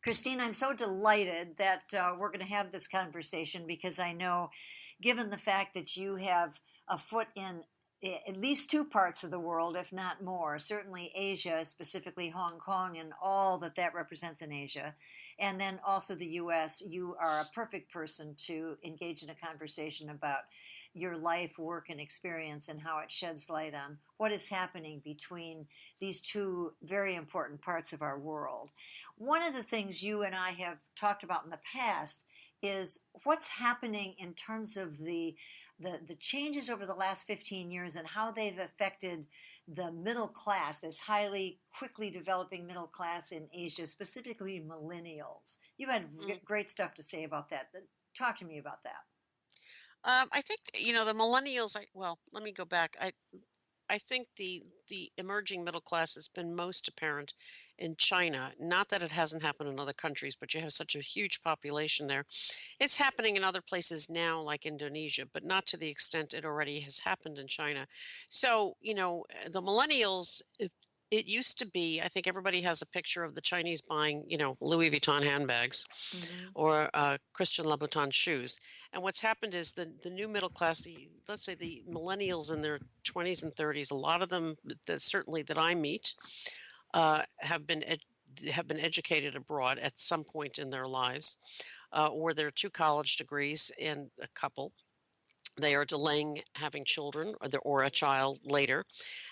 Christine, I'm so delighted that we're going to have this conversation because I know, given the fact that you have a foot in at least two parts of the world, if not more, certainly Asia, specifically Hong Kong, and all that that represents in Asia, and then also the U.S., you are a perfect person to engage in a conversation about your life, work, and experience and how it sheds light on what is happening between these two very important parts of our world. One of the things you and I have talked about in the past is what's happening in terms of the changes over the last 15 years and how they've affected the middle class, this highly quickly developing middle class in Asia, specifically millennials. You had great stuff to say about that. Talk to me about that. I think the millennials. Well, let me go back. I think the emerging middle class has been most apparent in China. Not that it hasn't happened in other countries, but you have such a huge population there. It's happening in other places now, like Indonesia, but not to the extent it already has happened in China. So, the millennials. It used to be, I think everybody has a picture of the Chinese buying, Louis Vuitton handbags Mm-hmm. or Christian Louboutin shoes. And what's happened is the new middle class, let's say the millennials in their 20s and 30s, a lot of them that certainly that I meet have been educated abroad at some point in their lives, or their two college degrees in a couple. They are delaying having children or a child later.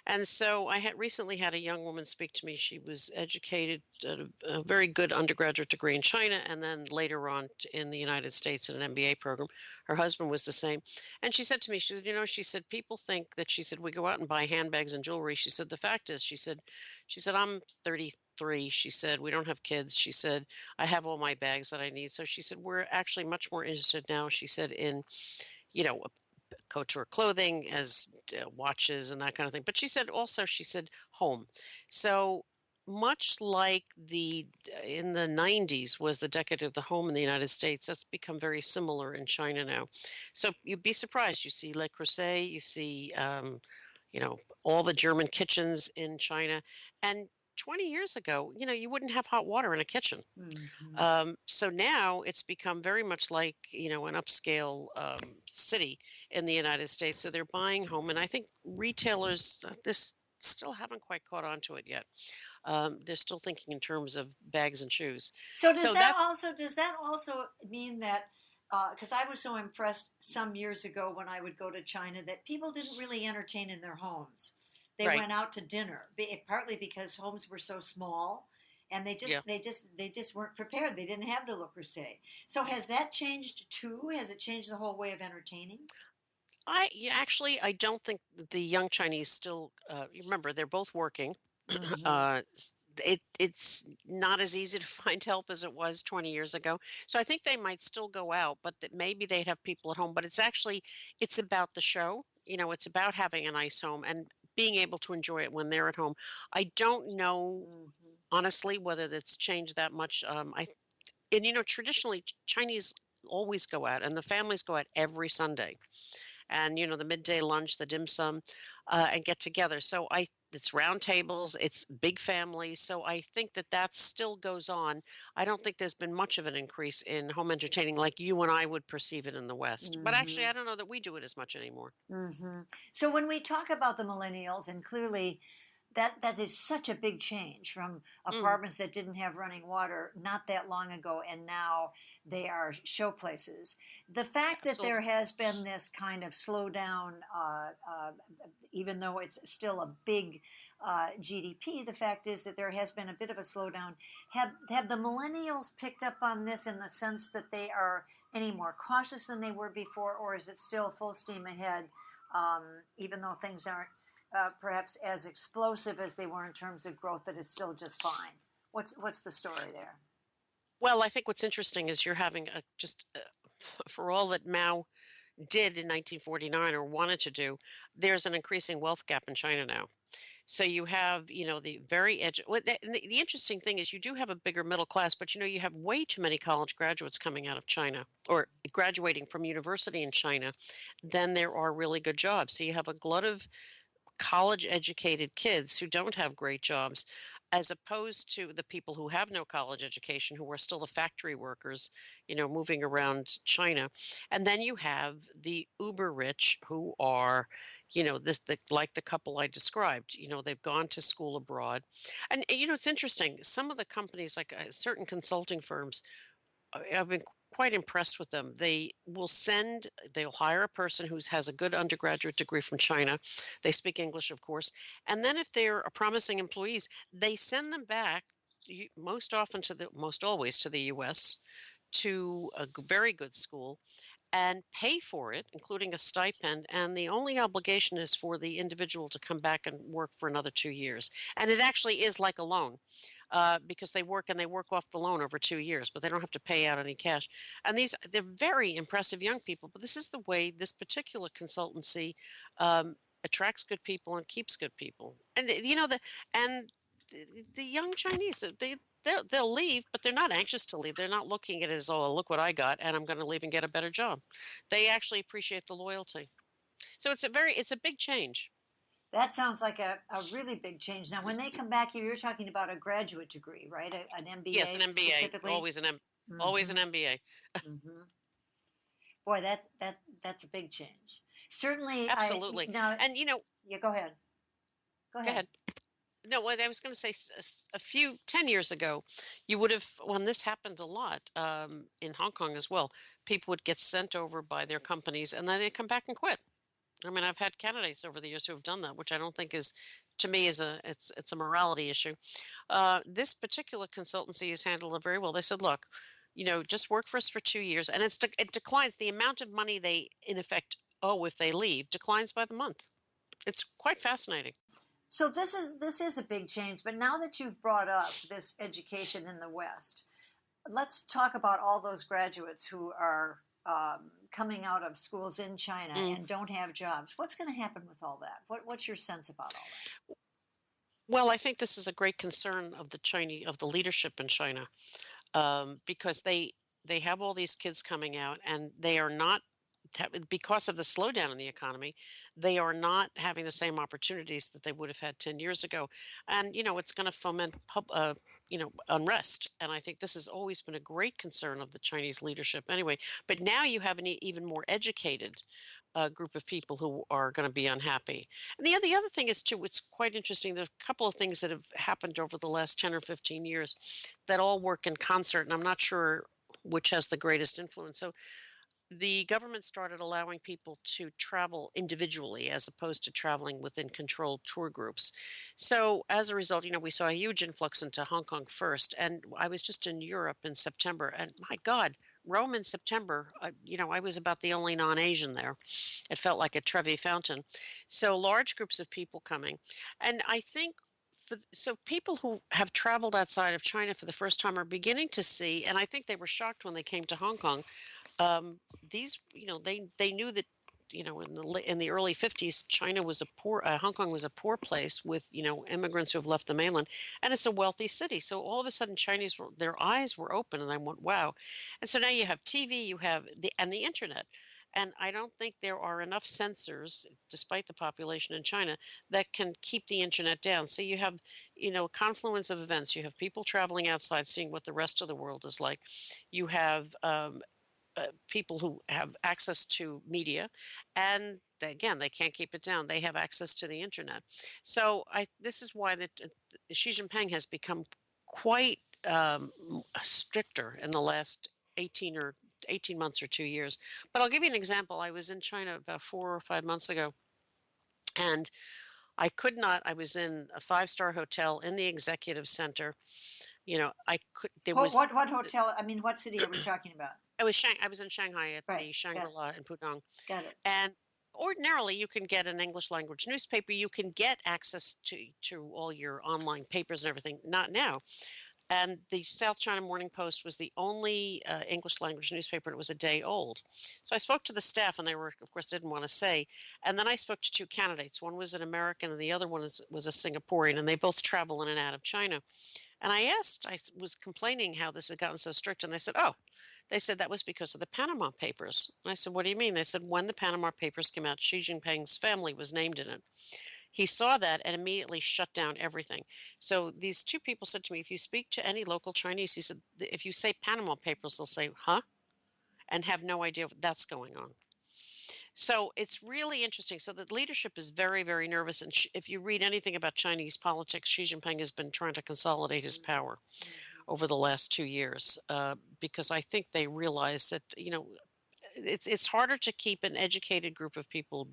And so I had recently had a young woman speak to me. She was educated at a very good undergraduate degree in China and then later on in the United States in an MBA program. Her husband was the same. And she said to me, she said, people think that, she said, we go out and buy handbags and jewelry. She said, the fact is, she said, I'm 33. She said, we don't have kids. She said, I have all my bags that I need. So she said, we're actually much more interested now, she said, in you know, couture clothing as watches and that kind of thing. But she said home. So much like the in the 90s was the decade of the home in the United States, that's become very similar in China now. So you'd be surprised. You see Le Creuset, you see, all the German kitchens in China. And 20 years ago, you wouldn't have hot water in a kitchen. Mm-hmm. So now it's become very much like, an upscale city in the United States. So they're buying home. And I think retailers, this still haven't quite caught on to it yet. They're still thinking in terms of bags and shoes. So So that's does that also mean that because I was so impressed some years ago when I would go to China that people didn't really entertain in their homes. They right. went out to dinner, partly because homes were so small, and Yeah. they just weren't prepared. They didn't have the Le Creuset. So has that changed too? Has it changed the whole way of entertaining? I don't think the young Chinese still, you remember, they're both working. Mm-hmm. uh, it's not as easy to find help as it was 20 years ago. So I think they might still go out, but that maybe they'd have people at home. But it's about the show. It's about having a nice home and being able to enjoy it when they're at home. I don't know Mm-hmm. honestly whether that's changed that much. Traditionally Chinese always go out and the families go out every Sunday, and the midday lunch, the dim sum, and get together. So it's round tables, it's big families. So I think that still goes on. I don't think there's been much of an increase in home entertaining like you and I would perceive it in the West. But actually, Mm-hmm. I don't know that we do it as much anymore. Mm-hmm. So when we talk about the millennials, and clearly that is such a big change from Mm, apartments that didn't have running water not that long ago, and now they are show places. The fact that there absolutely. has been this kind of slowdown, even though it's still a big GDP, the fact is that there has been a bit of a slowdown. Have the millennials picked up on this in the sense that they are any more cautious than they were before, or is it still full steam ahead, even though things aren't perhaps as explosive as they were in terms of growth, that is still just fine? What's the story there? Well, I think what's interesting is you're having for all that Mao did in 1949 or wanted to do, there's an increasing wealth gap in China now. So you have, the very edge. The interesting thing is you do have a bigger middle class, but you have way too many college graduates coming out of China or graduating from university in China than there are really good jobs. So you have a glut of college educated kids who don't have great jobs. as opposed to the people who have no college education, who are still the factory workers, moving around China. And then you have the uber rich who are, like the couple I described, they've gone to school abroad. And, it's interesting. Some of the companies, like certain consulting firms, I've been quite impressed with them. They'll hire a person who has a good undergraduate degree from China. They speak English, of course. And then if they're a promising employees, they send them back most always to the US, to a very good school, and pay for it, including a stipend. And the only obligation is for the individual to come back and work for another 2 years. And it actually is like a loan, because they work off the loan over 2 years, but they don't have to pay out any cash. And they're very impressive young people. But this is the way this particular consultancy attracts good people and keeps good people. And the young Chinese, they'll leave, but they're not anxious to leave. They're not looking at it as, oh, look what I got, and I'm going to leave and get a better job. They actually appreciate the loyalty. So it's a big change. That sounds like a really big change. Now, when they come back here, you're talking about a graduate degree, right? An MBA. Yes, an MBA. Specifically? Always an MBA. Mm-hmm. Boy, that's a big change. Certainly. Absolutely. And yeah, go ahead. Go ahead. No, what I was going to say, 10 years ago, you would have, when this happened a lot, in Hong Kong as well, people would get sent over by their companies and then they come back and quit. I mean, I've had candidates over the years who have done that, which I don't think to me, it's a morality issue. This particular consultancy has handled it very well. They said, look, just work for us for 2 years, and it declines. The amount of money they, in effect, owe if they leave declines by the month. It's quite fascinating. So this is a big change. But now that you've brought up this education in the West, let's talk about all those graduates who are coming out of schools in China and don't have jobs. What's going to happen with all that? What's your sense about all that? Well, I think this is a great concern of the leadership in China, because they have all these kids coming out, and they are not, because of the slowdown in the economy, they are not having the same opportunities that they would have had 10 years ago. And, it's going to foment unrest. And I think this has always been a great concern of the Chinese leadership anyway. But now you have an even more educated group of people who are going to be unhappy. And the other thing is, too, it's quite interesting. There's a couple of things that have happened over the last 10 or 15 years that all work in concert. And I'm not sure which has the greatest influence. So the government started allowing people to travel individually as opposed to traveling within controlled tour groups. So as a result, we saw a huge influx into Hong Kong first. And I was just in Europe in September, and my God, Rome in September, I was about the only non-Asian there. It felt like a Trevi Fountain. So large groups of people coming. And I think so people who have traveled outside of China for the first time are beginning to see, and I think they were shocked when they came to Hong Kong. They knew that, in the early 50s, Hong Kong was a poor place with, immigrants who have left the mainland, and it's a wealthy city. So all of a sudden, their eyes were open, and I went, wow. And so now you have TV, you have the internet. And I don't think there are enough censors, despite the population in China, that can keep the internet down. So you have, a confluence of events. You have people traveling outside, seeing what the rest of the world is like. You have people who have access to media, and again, they can't keep it down. They have access to the internet. So this is why Xi Jinping has become quite stricter in the last 18 months or 2 years. But I'll give you an example. I was in China about 4 or 5 months ago, and I was in a 5-star hotel in the executive center. What hotel? I mean, what city are we talking about? I was in Shanghai at the Shangri-La in Pudong. Got it. And ordinarily, you can get an English language newspaper. You can get access to all your online papers and everything. Not now. And the South China Morning Post was the only English language newspaper, and it was a day old. So I spoke to the staff, and they were, of course, didn't want to say. And then I spoke to 2 candidates. One was an American, and the other one was a Singaporean, and they both travel in and out of China. And I was complaining how this had gotten so strict, and they said that was because of the Panama Papers. And I said, what do you mean? They said, when the Panama Papers came out, Xi Jinping's family was named in it. He saw that and immediately shut down everything. So these two people said to me, if you speak to any local Chinese, he said, if you say Panama Papers, they'll say, huh? And have no idea what that's going on. So it's really interesting. So the leadership is very, very nervous. And if you read anything about Chinese politics, Xi Jinping has been trying to consolidate his power over the last 2 years because I think they realize that, it's harder to keep an educated group of people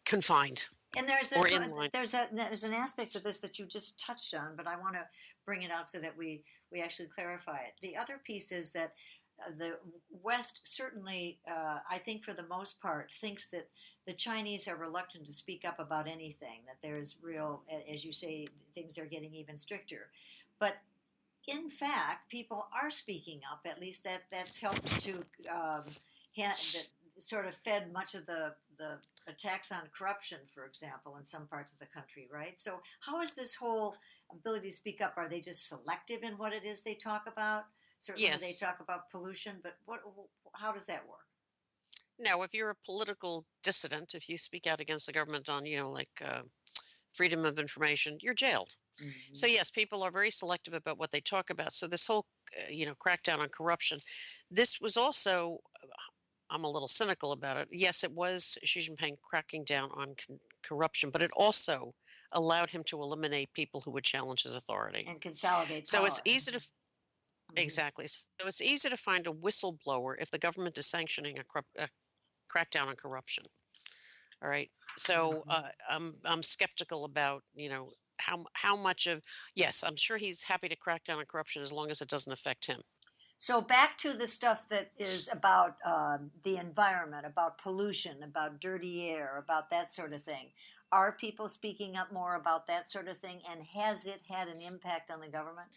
confined And or in line. there's an aspect of this that you just touched on, but I want to bring it out so that we actually clarify it. The other piece is that the West certainly, I think for the most part, thinks that the Chinese are reluctant to speak up about anything, that there's real, as you say, things are getting even stricter. But in fact, people are speaking up. At least that's helped to sort of fed much of the attacks on corruption, for example, in some parts of the country, right? So how is this whole ability to speak up? Are they just selective in what it is they talk about? Certainly they Yes. talk about pollution, but how does that work? Now, if you're a political dissident, if you speak out against the government on, freedom of information, you're jailed. So yes, people are very selective about what they talk about. So this whole, crackdown on corruption, this was also, I'm a little cynical about it. Yes, it was Xi Jinping cracking down on corruption, but it also allowed him to eliminate people who would challenge his authority. And consolidate So it's power. easy to Mhm. exactly. So it's easy to find a whistleblower if the government is sanctioning a crackdown on corruption. All right. So Mhm. I'm skeptical about how much of yes, I'm sure he's happy to crack down on corruption as long as it doesn't affect him. So back to the stuff that is about the environment, about pollution, about dirty air, about that sort of thing. Are people speaking up more about that sort of thing, and has it had an impact on the government?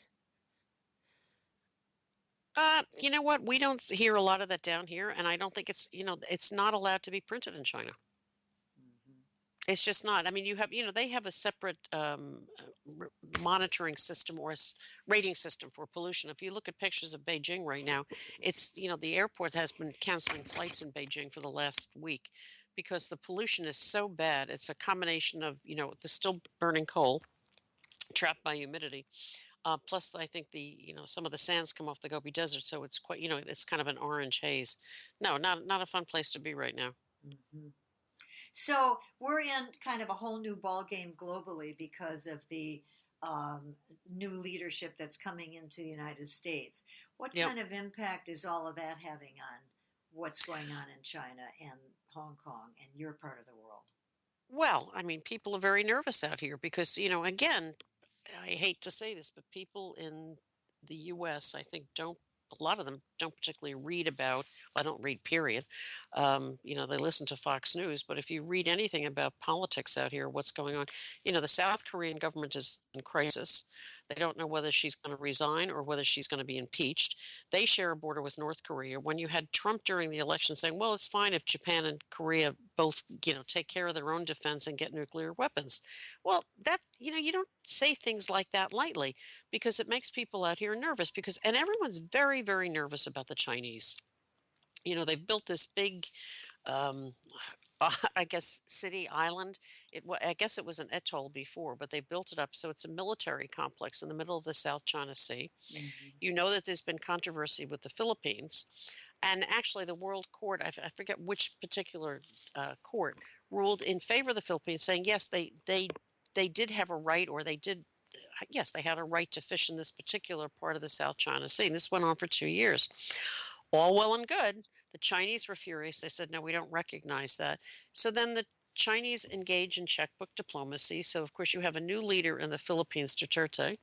You know what? We don't hear a lot of that down here, and I don't think it's not allowed to be printed in China. Mhm. It's just not. I mean, they have a separate monitoring system or rating system for pollution. If you look at pictures of Beijing right now, the airport has been canceling flights in Beijing for the last week because the pollution is so bad. It's a combination of, the still burning coal trapped by humidity. Plus, I think some of the sands come off the Gobi Desert, so it's quite, it's kind of an orange haze. No, not a fun place to be right now. Mhm. So we're in kind of a whole new ballgame globally because of the new leadership that's coming into the United States. What Yep. kind of impact is all of that having on what's going on in China and Hong Kong and your part of the world? Well, I mean, people are very nervous out here because, again, I hate to say this, but people in the US, I think, a lot of them don't particularly read about, I don't read, period. They listen to Fox News, but if you read anything about politics out here, what's going on, the South Korean government is in crisis. They don't know whether she's going to resign or whether she's going to be impeached. They share a border with North Korea. When you had Trump during the election saying, well, it's fine if Japan and Korea both, take care of their own defense and get nuclear weapons. Well, you don't say things like that lightly because it makes people out here nervous and everyone's very, very nervous about the Chinese. They've built this big, um, I guess, city island. I guess it was an atoll before, but they built it up so it's a military complex in the middle of the South China Sea. Mm-hmm. You know that there's been controversy with the Philippines, and actually, the World Court, I forget which particular court, ruled in favor of the Philippines, saying yes, they did have a right, or they did. Yes, they had a right to fish in this particular part of the South China Sea. And this went on for 2 years. All well and good. The Chinese were furious. They said, no, we don't recognize that. So then the Chinese engage in checkbook diplomacy. So, of course, you have a new leader in the Philippines, Duterte,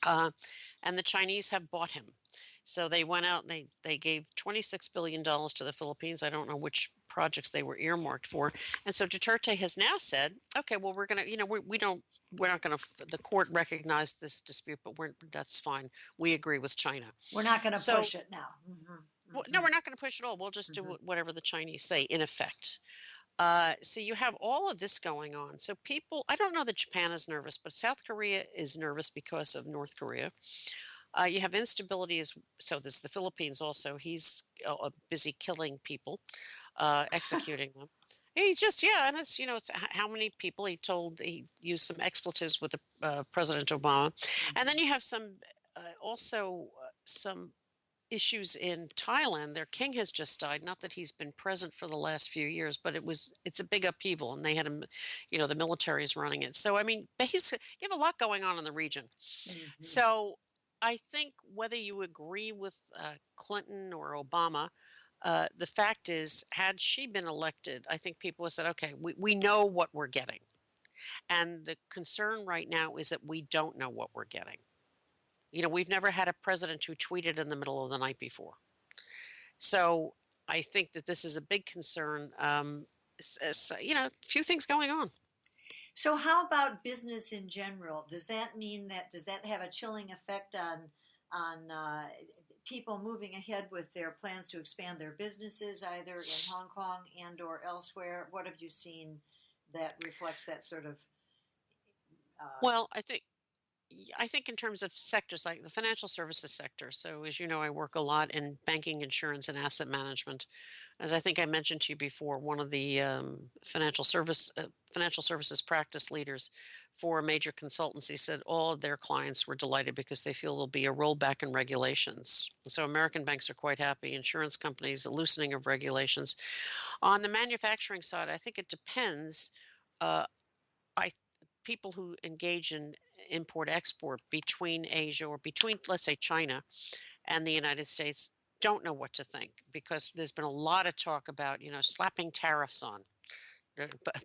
and the Chinese have bought him. So they went out and they gave $26 billion to the Philippines. I don't know which projects they were earmarked for. And so Duterte has now said, okay, well, we're going to, we're not going to, the court recognized this dispute, but that's fine. We agree with China. We're not going to So, push it now. Mm-hmm. well, no, we're not going to push it all. We'll just do Mm-hmm. whatever the Chinese say, in effect. So you have all of this going on. So people, I don't know that Japan is nervous, but South Korea is nervous because of North Korea. You have instability so there's the Philippines also. He's busy killing people, executing them. He just, yeah, and it's, it's how many people he told he used some expletives with the, President Obama. And then Mhm. you have some, also, some issues in Thailand. Their king has just died. Not that he's been present for the last few years, but it's a big upheaval, and they had him, the military is running it. So I mean, basically, you have a lot going on in the region. Mhm. So I think whether you agree with Clinton or Obama, the fact is, had she been elected, I think people would said, okay, we know what we're getting. And the concern right now is that we don't know what we're getting. We've never had a president who tweeted in the middle of the night before. So I think that this is a big concern. A few things going on. So, how about business in general? Does that have a chilling effect on people moving ahead with their plans to expand their businesses, either in Hong Kong and or elsewhere? What have you seen that reflects that sort of? Uh, Well, I think in terms of sectors like the financial services sector. So, as you know, I work a lot in banking, insurance, and asset management. As I think I mentioned to you before, one of the financial services practice leaders for a major consultancy said all of their clients were delighted because they feel there'll be a rollback in regulations. So American banks are quite happy. Insurance companies, a loosening of regulations. On the manufacturing side, I think it depends. Uh, I People who engage in import export between Asia or between, let's say, China and the United States don't know what to think because there's been a lot of talk about, slapping tariffs on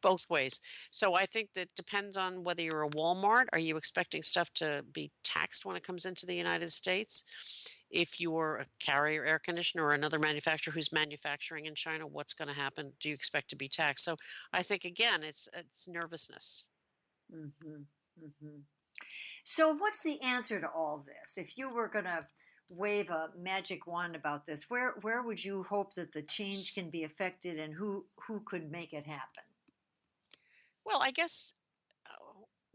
both ways. So I think that depends on whether you're a Walmart. Are you expecting stuff to be taxed when it comes into the United States? If you're a Carrier air conditioner or another manufacturer who's manufacturing in China, what's going to happen? Do you expect to be taxed? So I think again, it's nervousness. hmm hmm So, what's the answer to all this? If you were going to wave a magic wand about this, where would you hope that the change can be affected, and who could make it happen? Well, I guess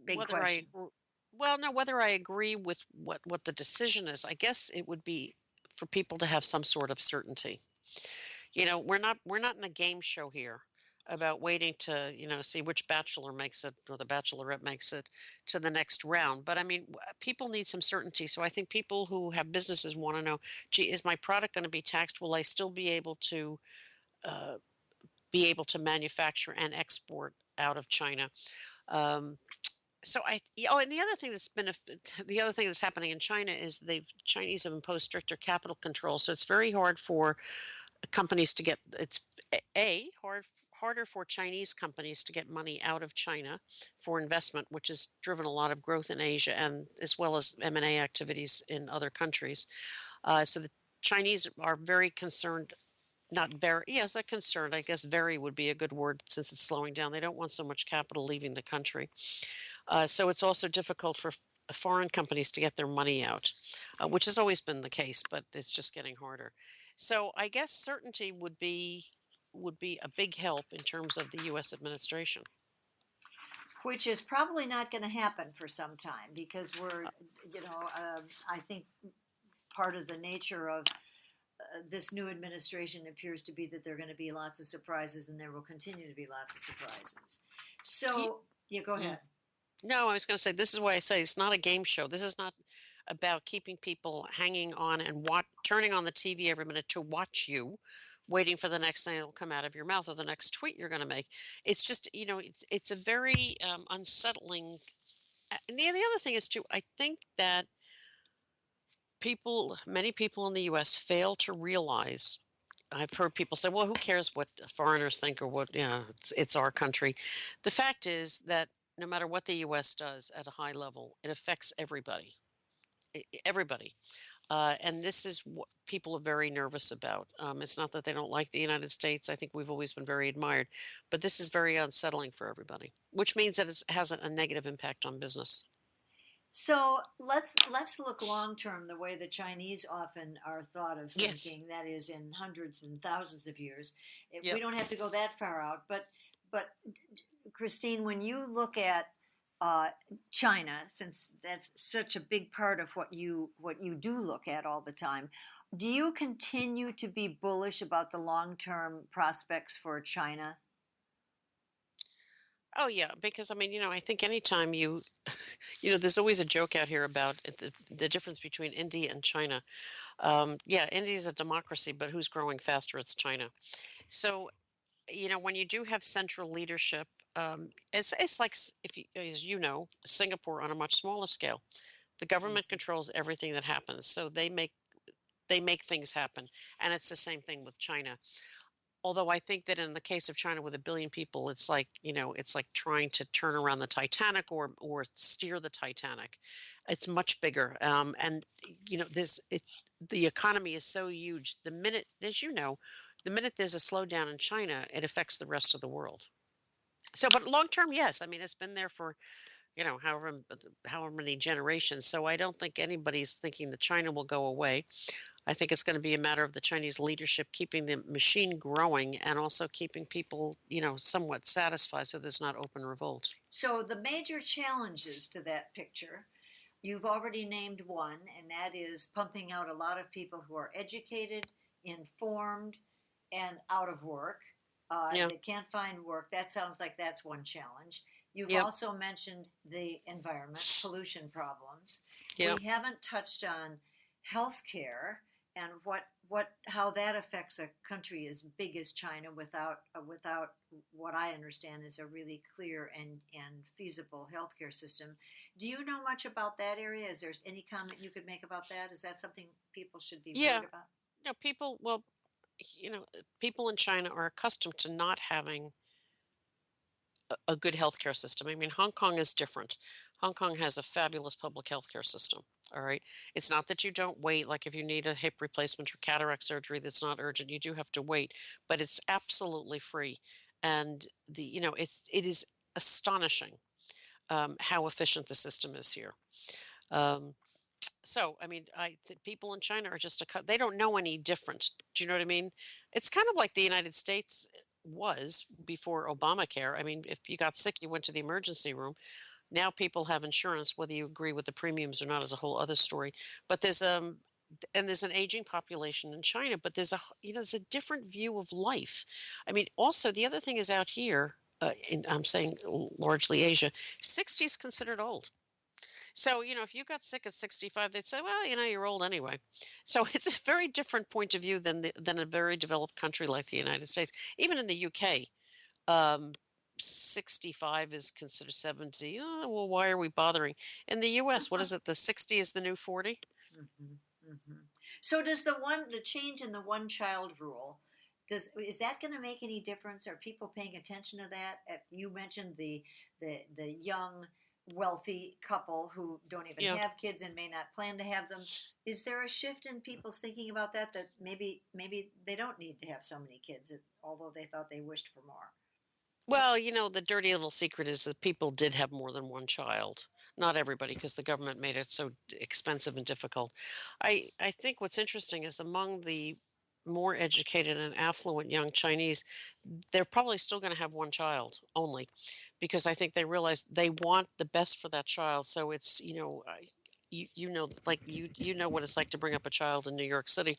Big whether I question. agree, well, no, whether I agree with what the decision is, I guess it would be for people to have some sort of certainty. We're not in a game show here about waiting to, see which bachelor makes it or the bachelorette makes it to the next round. But I mean, people need some certainty. So I think people who have businesses want to know, gee, is my product going to be taxed? Will I still uh, be able to manufacture and export out of China? Um, and the other thing the other thing that's happening in China is the Chinese have imposed stricter capital control, so it's very hard for companies to get it's harder for Chinese companies to get money out of China for investment, which has driven a lot of growth in Asia and as well as M&A activities in other countries. So the Chinese are very concerned. Not very, yes, they're concerned. I guess very would be a good word since it's slowing down. They don't want so much capital leaving the country. So it's also difficult for foreign companies to get their money out, which has always been the case, but it's just getting harder. So I guess certainty would be a big help in terms of the U.S. administration. Which is probably not going to happen for some time because I think part of the nature of this new administration appears to be that there are going to be lots of surprises and there will continue to be lots of surprises. Ye- So, yeah, go mm. ahead. No, I was going to say this is why I say it's not a game show. This is not about keeping people hanging on and turning on the TV every minute to watch you, waiting for the next thing that'll come out of your mouth or the next tweet you're going to make. It's just, it's a very unsettling. And the other thing is too, I think that many people in the U.S. fail to realize. I've heard people say, "Well, who cares what foreigners think or what? It's our country." The fact is that no matter what the U.S. does at a high level, it affects everybody. Everybody. And this is what people are very nervous about. It's not that they don't like the United States. I think we've always been very admired, but this is very unsettling for everybody, which means that it has a negative impact on business. So let's look long term the way the Chinese often are thought of Yes. thinking, that is in hundreds and thousands of years. We Yep. don't have to go that far out, but Christine, when you look at China, since that's such a big part of what you do look at all the time, do you continue to be bullish about the long term prospects for China? Oh yeah, because I mean, I think anytime there's always a joke out here about the difference between India and China. Yeah, India is a democracy, but who's growing faster? It's China. So, when you do have central leadership, it's like if you, as you know, Singapore on a much smaller scale. The government Mhm. controls everything that happens, so they make things happen, and it's the same thing with China. Although I think that in the case of China with 1 billion people, it's like trying to turn around the Titanic or steer the Titanic. It's much bigger, and the economy is so huge. The minute, as you know, the minute there's a slowdown in China, it affects the rest of the world. So, but long term, yes. I mean, it's been there for however many generations. So I don't think anybody's thinking that China will go away. I think it's going to be a matter of the Chinese leadership keeping the machine growing and also keeping people, somewhat satisfied so there's not open revolt. So the major challenges to that picture, you've already named one, and that is pumping out a lot of people who are educated, informed, and out of work. Yeah. They can't find work. That sounds like that's one challenge. You've Yep. also mentioned the environment, pollution problems. Yep. We haven't touched on healthcare and what how that affects a country as big as China without what I understand is a really clear and feasible healthcare system. Do you know much about that area? Is there any comment you could make about that? Is that something people should be Yeah. worried about? People in China are accustomed to not having a good healthcare system. I mean, Hong Kong is different. Hong Kong has a fabulous public healthcare system. All right. It's not that you don't wait, like if you need a hip replacement or cataract surgery that's not urgent, you do have to wait, but it's absolutely free. And it is astonishing how efficient the system is here. Um, so, I mean, people in China are they don't know any different. Do you know what I mean? It's kind of like the United States was before Obamacare. I mean, if you got sick, you went to the emergency room. Now people have insurance, whether you agree with the premiums or not is a whole other story. But there's an aging population in China, but there's a different view of life. I mean, also the other thing is out here, I'm saying largely Asia, 60 is considered old. So, if you got sick at 65, they'd say, well, you're old anyway. So it's a very different point of view than a very developed country like the United States. Even in the UK, um, 65 is considered 70. Oh, well, why are we bothering? In the US, what is it? The 60 is the new 40? Hmm. Hmm. So does the change in the one child rule, does is that going to make any difference? Are people paying attention to that? You mentioned the young wealthy couple who don't even Yeah. have kids and may not plan to have them. Is there a shift in people's thinking about that maybe they don't need to have so many kids, although they thought they wished for more? Well, the dirty little secret is that people did have more than one child. Not everybody, because the government made it so expensive and difficult. I think what's interesting is among the more educated and affluent young Chinese, they're probably still going to have one child only, because I think they realize they want the best for that child. So it's like you know what it's like to bring up a child in New York City.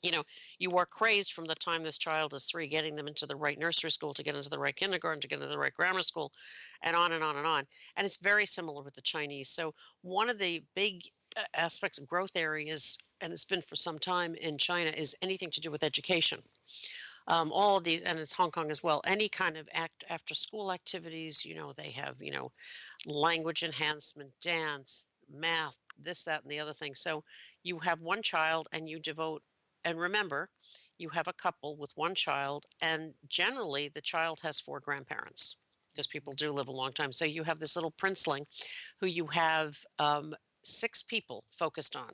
you know, you are crazed from the time this child is 3, getting them into the right nursery school, to get into the right kindergarten, to get into the right grammar school, and on and on and on. And it's very similar with the Chinese. So one of the big aspects of growth areas, and it's been for some time in China, is anything to do with education. All of these, and it's Hong Kong as well. Any kind of after school activities, they have, language enhancement, dance, math, this, that, and the other thing. So you have one child and you devote, and remember, you have a couple with one child, and generally the child has 4 grandparents, because people do live a long time. So you have this little princeling who you have 6 people focused on.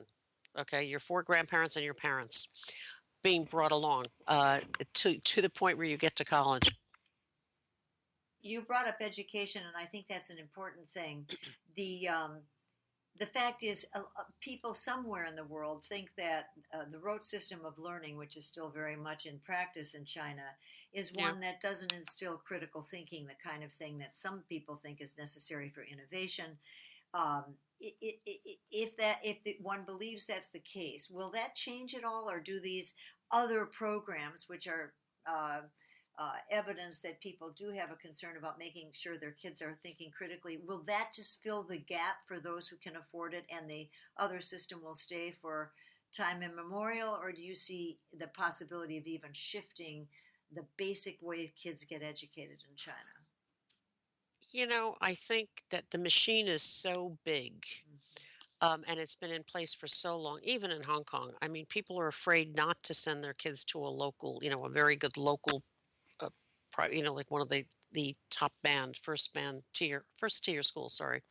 Okay, your 4 grandparents and your parents being brought along to the point where you get to college. You brought up education, and I think that's an important thing. The fact is, people somewhere in the world think that the rote system of learning, which is still very much in practice in China, is Yeah. one that doesn't instill critical thinking, the kind of thing that some people think is necessary for innovation. If one believes that's the case, will that change at all, or do these other programs, which are uh, evidence that people do have a concern about making sure their kids are thinking critically, will that just fill the gap for those who can afford it and the other system will stay for time immemorial? Or do you see the possibility of even shifting the basic way kids get educated in China? I think that the machine is so big, and it's been in place for so long, even in Hong Kong. I mean, people are afraid not to send their kids to a local, a very good local, uh, like one of the top band, first tier school, sorry,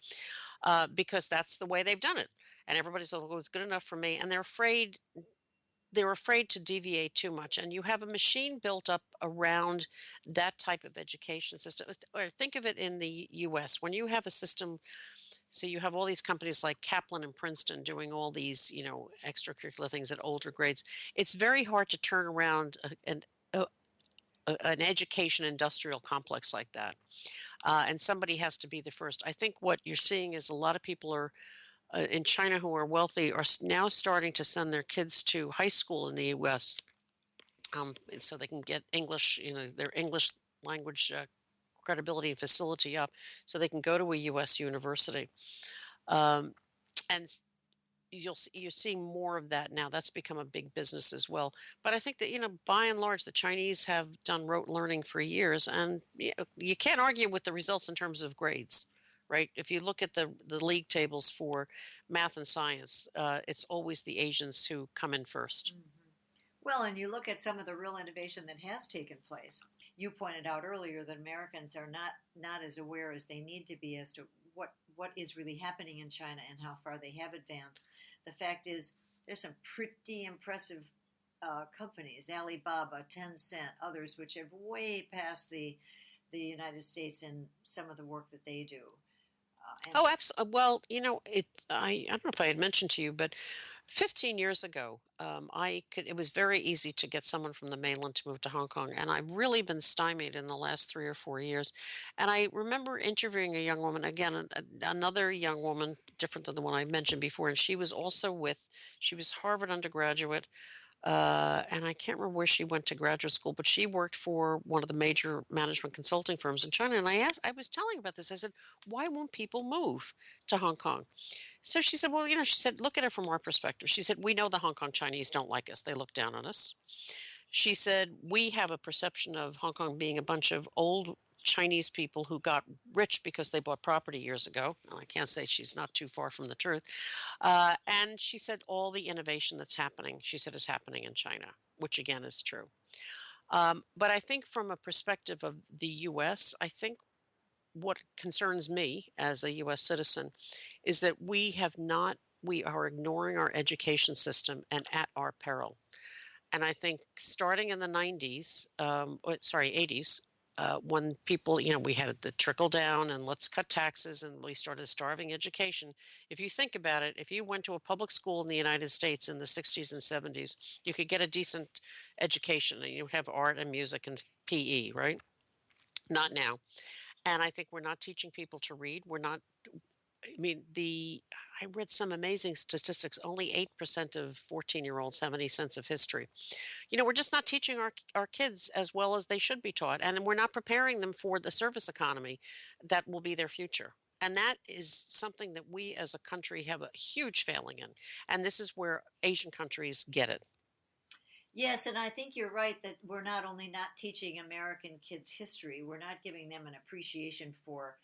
because that's the way they've done it. And everybody's like, "Oh, it's good enough for me," and they're afraid to deviate too much. And you have a machine built up around that type of education system. Or think of it in the US. When you have a system, so you have all these companies like Kaplan and Princeton doing all these, extracurricular things at older grades. It's very hard to turn around an education industrial complex like that. And somebody has to be the first. I think what you're seeing is a lot of people are in China who are wealthy are now starting to send their kids to high school in the U.S. And so they can get English, their English language credibility and facility up, so they can go to a U.S. university. Um, and you're seeing more of that now. That's become a big business as well. But I think that by and large, the Chinese have done rote learning for years, and you can't argue with the results in terms of grades. Right? If you look at the league tables for math and science, it's always the Asians who come in 1st. Well, and you look at some of the real innovation that has taken place. You pointed out earlier that Americans are not as aware as they need to be as to what is really happening in China and how far they have advanced. The fact is, there's some pretty impressive companies, Alibaba, Tencent, others, which have way passed the United States in some of the work that they do. Oh, absolutely. Well, I don't know if I had mentioned to you, but 15 years ago, it was very easy to get someone from the mainland to move to Hong Kong. And I've really been stymied in the last 3 or 4 years. And I remember interviewing a young woman, again, another young woman, different than the one I mentioned before. And she was she was Harvard undergraduate. And I can't remember where she went to graduate school, but she worked for one of the major management consulting firms in China. And I was telling her about this. I said, why won't people move to Hong Kong? So she said, well, she said, look at it from our perspective. She said, we know the Hong Kong Chinese don't like us. They look down on us. She said, we have a perception of Hong Kong being a bunch of old Chinese people who got rich because they bought property years ago. And I can't say she's not too far from the truth. And she said, all the innovation that's happening, she said, is happening in China, which again is true. But I think from a perspective of the U.S., I think what concerns me as a U.S. citizen is that we are ignoring our education system and at our peril. And I think starting in the 80s, when people, we had the trickle down and let's cut taxes and we started starving education. If you think about it, if you went to a public school in the United States in the 60s and 70s, you could get a decent education and you would have art and music and PE, right? Not now. And I think we're not teaching people to read. I read some amazing statistics. Only 8% of 14-year-olds have any sense of history. We're just not teaching our kids as well as they should be taught. And we're not preparing them for the service economy that will be their future. And that is something that we as a country have a huge failing in. And this is where Asian countries get it. Yes, and I think you're right that we're not only not teaching American kids history, we're not giving them an appreciation for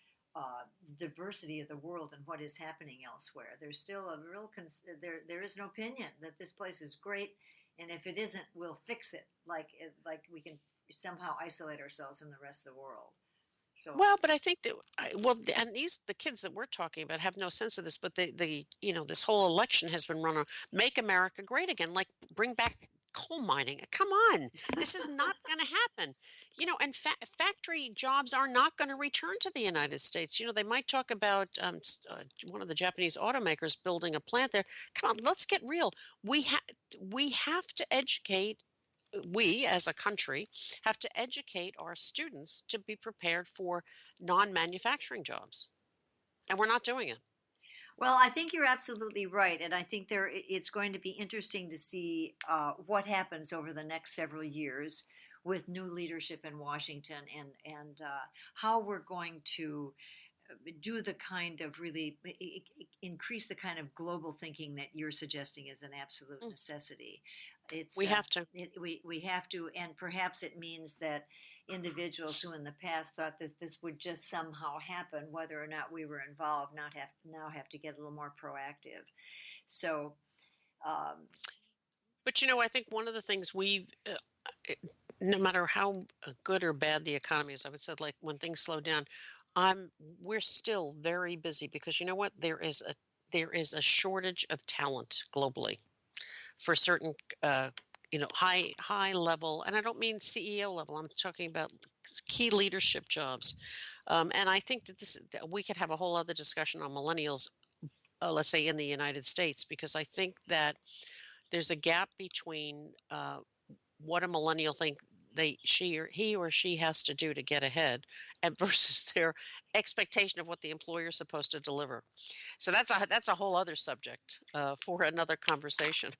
the diversity of the world and what is happening elsewhere. There's still a real there is an opinion that this place is great, and if it isn't, we'll fix it. Like we can somehow isolate ourselves from the rest of the world. So Well, but I think that and the kids that we're talking about have no sense of this. But this whole election has been run on make America great again, like bring back coal mining. Come on, this is not going to happen. And factory jobs are not going to return to the United States. They might talk about one of the Japanese automakers building a plant there. Come on, let's get real. We have to educate. We as a country have to educate our students to be prepared for non-manufacturing jobs, and we're not doing it. well, I think you're absolutely right, and I think it's going to be interesting to see what happens over the next several years with new leadership in Washington, and how we're going to do the kind of really increase the kind of global thinking that you're suggesting is an absolute Mm. necessity. It's We have to. we have to, and perhaps it means that individuals who in the past thought that this would just somehow happen, whether or not we were involved, not have now have to get a little more proactive. So, um, But I think one of the things it- no matter how good or bad the economy is, I would say, like when things slow down, we're still very busy because you know what? There is a shortage of talent globally for certain, uh, high level, and I don't mean CEO level. I'm talking about key leadership jobs. And I think that we could have a whole other discussion on millennials, let's say in the United States, because I think that there's a gap between what a millennial think he or she has to do to get ahead, and versus their expectation of what the employer is supposed to deliver. So that's a whole other subject for another conversation.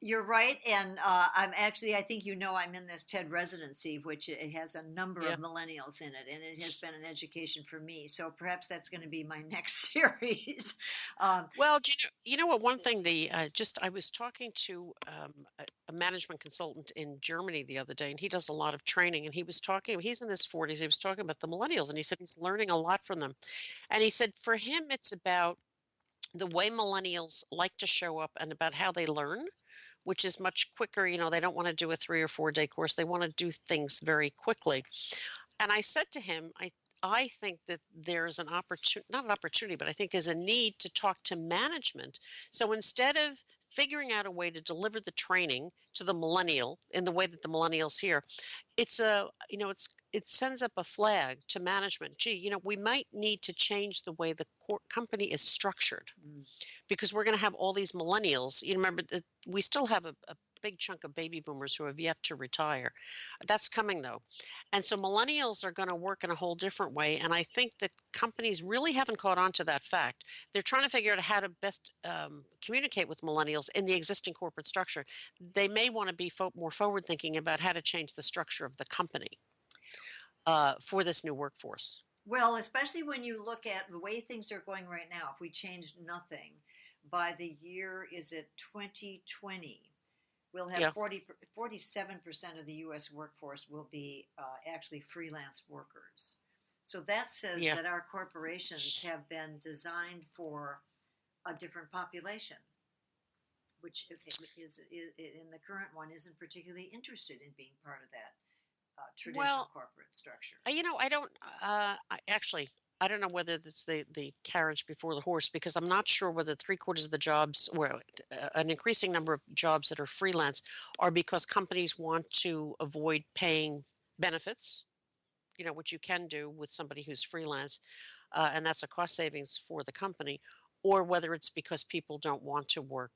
you're right, and I think I'm in this TED residency, which it has a number Yeah. of millennials in it, and it has been an education for me. So perhaps that's going to be my next series. Um, Well, do you know what? One thing I was talking to a management consultant in Germany the other day, and he does a lot of training. And he was talking. He's in his 40s. He was talking about the millennials, and he said he's learning a lot from them. And he said for him, it's about the way millennials like to show up and about how they learn, which is much quicker. They don't want to do a 3 or 4 day course. They want to do things very quickly. And I said to him, I think that there's an opportunity, not an opportunity, but I think there's a need to talk to management. So instead of figuring out a way to deliver the training to the millennial in the way that the millennials hear, it sends up a flag to management. Gee, we might need to change the way the company is structured mm, because we're going to have all these millennials. You remember that we still have a big chunk of baby boomers who have yet to retire. That's coming though. And so millennials are going to work in a whole different way. And I think that companies really haven't caught on to that fact. They're trying to figure out how to best communicate with millennials in the existing corporate structure. They may want to be more forward thinking about how to change the structure of the company for this new workforce. well, especially when you look at the way things are going right now, if we changed nothing by the year, is it 2020? We'll have Yeah. 47% of the U.S. workforce will be actually freelance workers. So that says Yeah. that our corporations have been designed for a different population, which is in the current one isn't particularly interested in being part of that traditional Well, corporate structure. I don't. I don't know whether it's the carriage before the horse because I'm not sure whether 3/4 of the jobs, or an increasing number of jobs that are freelance, are because companies want to avoid paying benefits. Which you can do with somebody who's freelance, and that's a cost savings for the company, or whether it's because people don't want to work.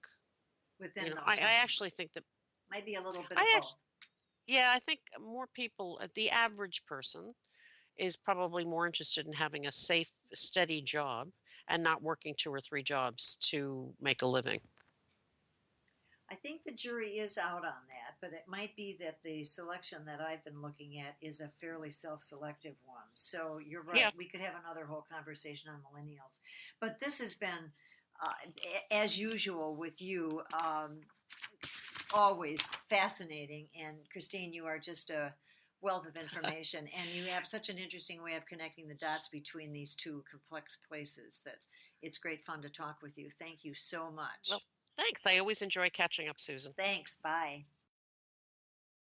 Within I those actually companies. think that Might be a little bit of I both. actually, yeah, I think more people, the average person is probably more interested in having a safe, steady job and not working 2 or 3 jobs to make a living. I think the jury is out on that, but it might be that the selection that I've been looking at is a fairly self selective one. So you're Yeah. right. We could have another whole conversation on millennials. But this has been, uh, as usual with you, always fascinating. And Christine, you are just a wealth of information, and you have such an interesting way of connecting the dots between these two complex places that it's great fun to talk with you. Thank you so much. Well, thanks. I always enjoy catching up, Susan. Thanks. Bye.